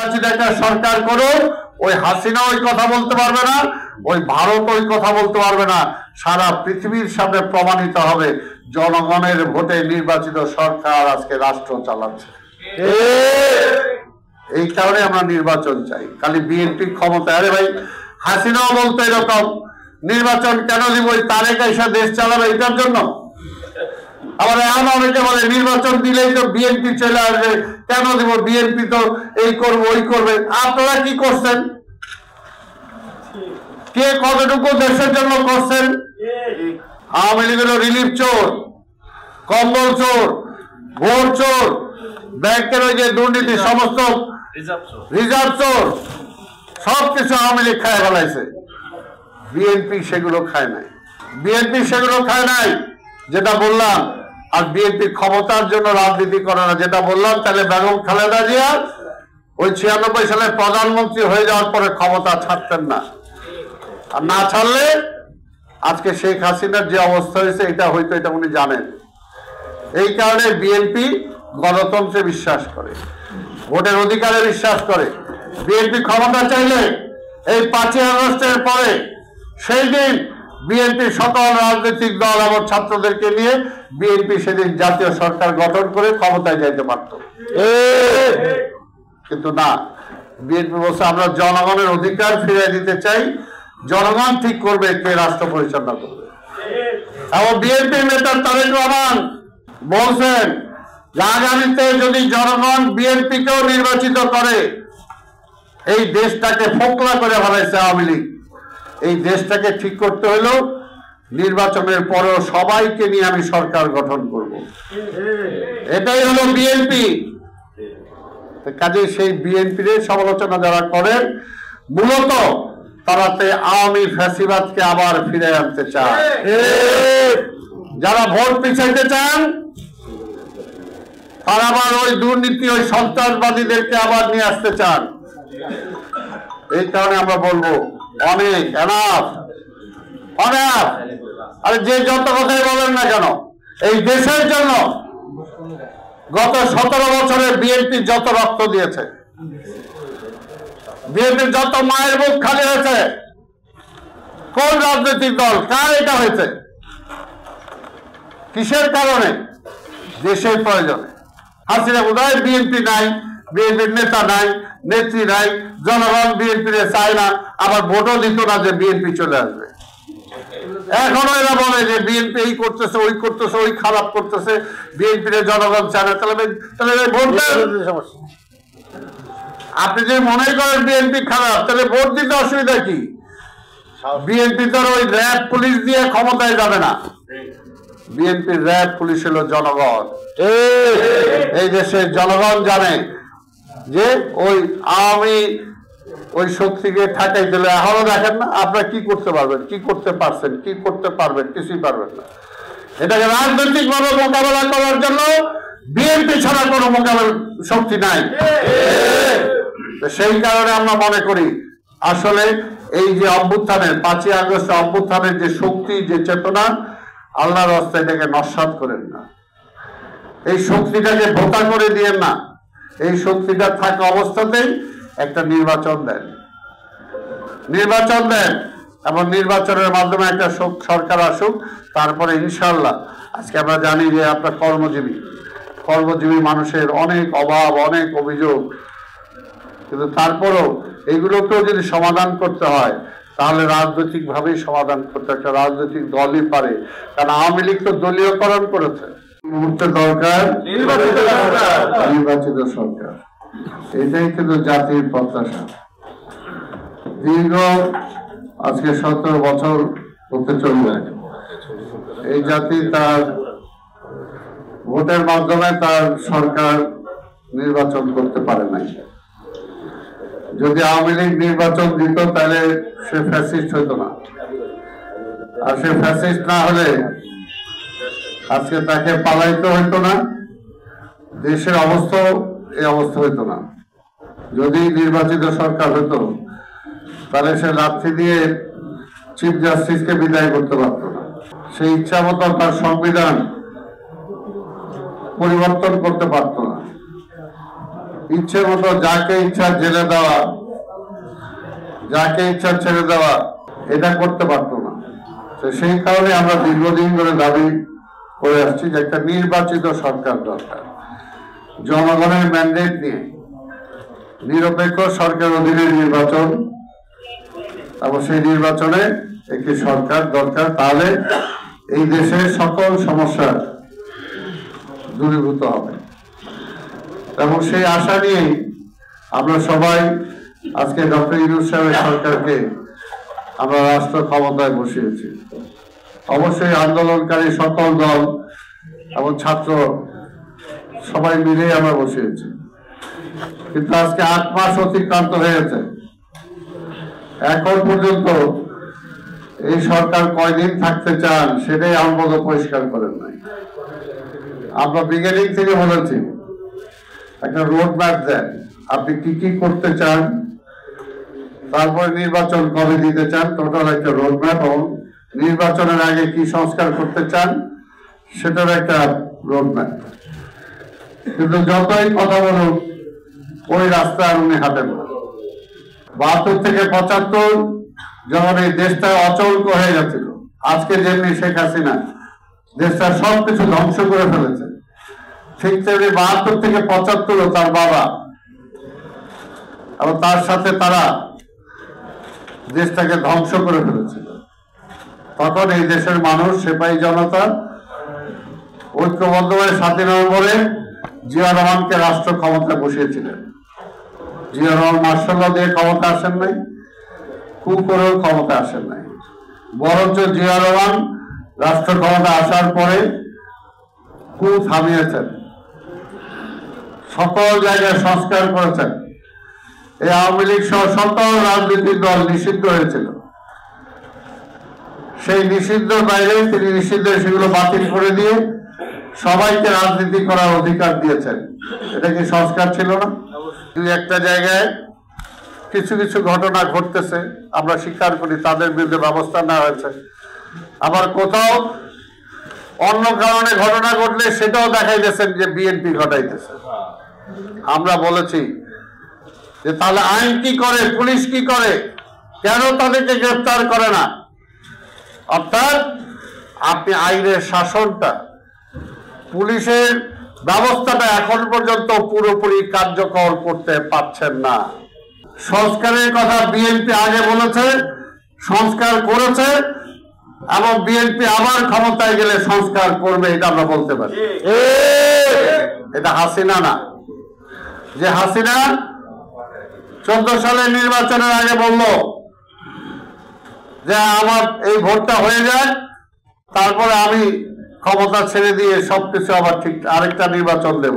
নির্বাচিত একটা সরকার করুক, ওই হাসিনা ওই কথা বলতে পারবে না, ওই ভারত ওই কথা বলতে পারবে না। সারা পৃথিবীর সামনে প্রমাণিত হবে জনগণের ভোটে নির্বাচিত সরকার আজকে রাষ্ট্র চালাচ্ছে। এই কারণে আমরা নির্বাচন চাই। খালি বিএনপি ক্ষমতায়, আরে ভাই হাসিনাও বলতো এরকম, নির্বাচন কেন দিব, তারেক এসে দেশ চালাবে এটার জন্য। আবার এখন অনেকে বলে নির্বাচন দিলেই তো বিএনপি চলে আসবে, কেন দিব, বিএনপি তো এই করবো ওই করবে। আপনারা কি করছেন? কে কতটুকু দেশের জন্য করছেন? আওয়ামী লীগের রিলিফ চোর, কম্বল চোর, ভোট চোর, ব্যাংকের ওই যে দুর্নীতি, সমস্ত রিজার্ভ চোর, সবকিছু আওয়ামী লীগ খায় ফেলাইছে। বিএনপি সেগুলো খায় নাই, বিএনপি সেগুলো খায় নাই যেটা বললাম। আর বিএনপি ক্ষমতার জন্য রাজনীতি করে না, যেটা বললাম। তাহলে বেগম খালেদা জিয়া ওই 96 সালে প্রধানমন্ত্রী হয়ে যাওয়ার পরে ক্ষমতা ছাড়তেন না, আর না ছাড়লে আজকে শেখ হাসিনার যে অবস্থা হয়েছে এটা হয়তো, এটা উনি জানেন। এই কারণে বিএনপি গণতন্ত্রে বিশ্বাস করে, ভোটের অধিকারে বিশ্বাস করে। বিএনপি ক্ষমতা চাইলে এই 5ই আগস্টের পরে সেই দিন বিএনপি সকল রাজনৈতিক দল এবং ছাত্রদেরকে নিয়ে বিএনপি সেদিন জাতীয় সরকার গঠন করে ক্ষমতায় যাইতে পারত। কিন্তু না, বিএনপি বলছে আমরা জনগণের অধিকার ফিরিয়ে দিতে চাই, জনগণ ঠিক করবে কে রাষ্ট্র পরিচালনা করবে। এবং বিএনপি নেতা তারেক রহমান বলছেন আগামীতে যদি জনগণ বিএনপিকেও নির্বাচিত করে, এই দেশটাকে ফোকলা করে ফেলাইছে আওয়ামী লীগ, এই দেশটাকে ঠিক করতে হলো নির্বাচনের পরেও সবাইকে নিয়ে আমি সরকার গঠন করব, এটাই হলো বিএনপি। কাজে সেই বিএনপির সমালোচনা যারা করেন, মূলত তারাতে আওয়ামী ফ্যাসিবাদকে আবার ফিরে আনতে চায়। যারা ভোট পিছাইতে চান তারা আবার ওই দুর্নীতি, ওই সন্ত্রাসবাদীদেরকে আবার নিয়ে আসতে চান। এই কারণে আমরা বলবো অনেক, এনাফ, অনেক। আরে যে যত কথাই বলেন না কেন, এই দেশের জন্য গত 17 বছরে বিএনপি যত রক্ত দিয়েছে, বিএনপির যত মায়ের বুক খালি হয়েছে, কোন রাজনৈতিক দল, কার এটা হয়েছে? কিসের কারণে? দেশের প্রয়োজনে। হাসিনা বোধহয় বিএনপি নাই, বিএনপির নেতা নাই, নেত্রী নাই, জনগণ বিএনপির চায় না, আবার ভোটও দিত না যে বিএনপি চলে আসবে। এখনো এরা বলে যে বিএনপি এই করতেছে, ওই করতেছে, ওই খারাপ করতেছে, বিএনপির জনগণ চায় না। তাহলে ভোট সমস্যা। আপনি যে মনে করেন বিএনপি খারাপ, তাহলে ভোট দিতে অসুবিধা কি? বিএনপি তো ওই র্যাব পুলিশ দিয়ে ক্ষমতায় যাবে না। বিএনপির র্যাব পুলিশ হলো জনগণ। এই দেশের জনগণ জানে যে ওই আওয়ামী ওই শক্তিকে ঠাকাই দিলে, এখনো দেখেন না আপনারা কি করতে পারবেন, কি করতে পারছেন, কি করতে পারবেন, কিছুই পারবেন না। এটাকে রাজনৈতিক ভাবে মোকাবেলা করার জন্য বিএনপি ছাড়া কোনো মোকাবেলা শক্তি নাই। সেই কারণে আমরা মনে করি আসলে এই যে অভ্যুত্থানের 5ই আগস্ট অভ্যুত্থানের যে শক্তি, যে চেতনা, আল্লাহর রাস্তায় এটাকে নস্যাৎ করেন না, এই শক্তিটাকে ভোতা করে দিয়েন না। এই শক্তিটা থাকা অবস্থাতেই একটা নির্বাচন দেন, নির্বাচন দেন এবং নির্বাচনের মাধ্যমে একটা সরকার আসুক। তারপরে ইনশাল্লাহ, আজকে আমরা জানি যে আপনার কর্মজীবী মানুষের অনেক অভাব, অনেক অভিযোগ, কিন্তু তারপরেও এইগুলোকেও যদি সমাধান করতে হয় তাহলে রাজনৈতিক ভাবেই সমাধান করতে, একটা রাজনৈতিক দলই পারে। কারণ আওয়ামী লীগ তো দলীয়করণ করেছে। মুহূর্তে দরকার নির্বাচিত সরকার, এটাই কিন্তু জাতির প্রত্যাশা। দীর্ঘ আজকে 17 বছর হতে চলবে এই জাতি তার ভোটের মাধ্যমে তার সরকার নির্বাচন করতে পারে নাই। যদি আওয়ামী লীগ নির্বাচন দিত তাহলে সে ফ্যাসিস্ট হইতো না, আর সে ফ্যাসিস্ট না হলে আজকে তাকে পালাইতে হইতো না, দেশের অবস্থা এই অবস্থা হইতো না। যদি নির্বাচিত সরকার হতো তাহলে সে লাথি দিয়ে চিফ জাস্টিসকে বিদায় করতে পারত না, সেই ইচ্ছা মতো তার সংবিধান পরিবর্তন করতে পারত না। ইচ্ছে মতো যাকে ইচ্ছা জেলে দেওয়া, যাকে ইচ্ছা ছেড়ে দেওয়া, এটা করতে পারতো না। তো সেই কারণে আমরা দীর্ঘদিন ধরে দাবি করে আসছি যে একটা নির্বাচিত সরকার দরকার, জনগণের ম্যান্ডেট নিয়ে নিরপেক্ষ সরকার অধীনে নির্বাচন, এবং সেই নির্বাচনে একটি সরকার দরকার। তাহলে এই দেশের সকল সমস্যা দূরীভূত হবে, এবং সেই আশা নিয়েই আমরা সবাই আজকে ডক্টর ইউনূস সাহেবের সরকারকে আমরা রাষ্ট্র ক্ষমতায় বসিয়েছি। অবশ্যই আন্দোলনকারী সকল দল এবং ছাত্র সবাই মিলে আমরা বসিয়েছি, কিন্তু আজকে 8 মাস অতিক্রান্ত হয়েছে, এখন পর্যন্ত এই সরকার কয়দিন থাকতে চান সেটাই আমরা পরিষ্কার করেন নাই। আমরা বিগিনিং থেকে বলেছি একটা রোড ম্যাপ দেন, আপনি কি কি করতে চান, তারপরে নির্বাচন কবে দিতে চান, টোটাল একটা রোড ম্যাপ, এবং নির্বাচনের আগে কি সংস্কার করতে চান সেটার একটা রোড ম্যাপ। কিন্তু যতই কথা বলুন ওই রাস্তা আর উনি হাঁটেন না। 72 থেকে 75 যখন এই দেশটা অচল হয়ে গেছিল, আজকে যেমনি শেখ হাসিনা দেশটা সবকিছু ধ্বংস করে ফেলেছে, ঠিক তেমনি 72 থেকে 75 তার বাবা এবং তার সাথে তারা দেশটাকে ধ্বংস করে ফেলেছিল। তখন এই দেশের মানুষ, সেপাহী জনতা ঐক্যবদ্ধভাবে 7 নভেম্বরে জিয়া রহমানকে রাষ্ট্র ক্ষমতায় বসিয়েছিলেন। জিয়া রহমান মার্শাল্লাহ দিয়ে ক্ষমতা আসেন নাই, কু করেও ক্ষমতা আসেন নাই, বরঞ্চ জিয়া রহমান রাষ্ট্র ক্ষমতা আসার পরে কু থামিয়েছেন, সকল জায়গায় সংস্কার করেছেন। এই আওয়ামী লীগ সহ সকল রাজনৈতিক দল নিষিদ্ধ হয়েছিল, সেই নিষিদ্ধের বাইরে তিনি নিষিদ্ধ সেগুলো বাতিল করে দিয়ে সবাইকে রাজনীতি করার অধিকার দিয়েছেন। এটা কি সংস্কার ছিল না? দুই একটা জায়গায় কিছু কিছু ঘটনা ঘটতেছে, আমরা স্বীকার করি, তাদের বিরুদ্ধে ব্যবস্থা নেওয়া হয়েছে। আবার কোথাও অন্য কারণে ঘটনা ঘটলে সেটাও দেখাইতেছেন যে বিএনপি ঘটাইতেছে। আমরা বলেছি যে তাহলে আইন কি করে, পুলিশ কি করে, কেন তাদেরকে গ্রেফতার করে না? অর্থাৎ আপনি আইনের শাসনটা, পুলিশের ব্যবস্থাটা এখন পর্যন্ত পুরোপুরি কার্যকর করতে পারছেন না। সংস্কারের কথা বিএনপি আগে বলেছে, সংস্কার করেছে, এবং বিএনপি আবার ক্ষমতায় গেলে সংস্কার করবে, এটা আমরা বলতে পারি। এটা হাসিনা না, যে হাসিনা 14 সালের নির্বাচনের আগে বলল যে আমার এই ভোটটা হয়ে যায়, তারপরে আমি ক্ষমতা ছেড়ে দিয়ে সবকিছু আবার ঠিক আরেকটা নির্বাচন দেব।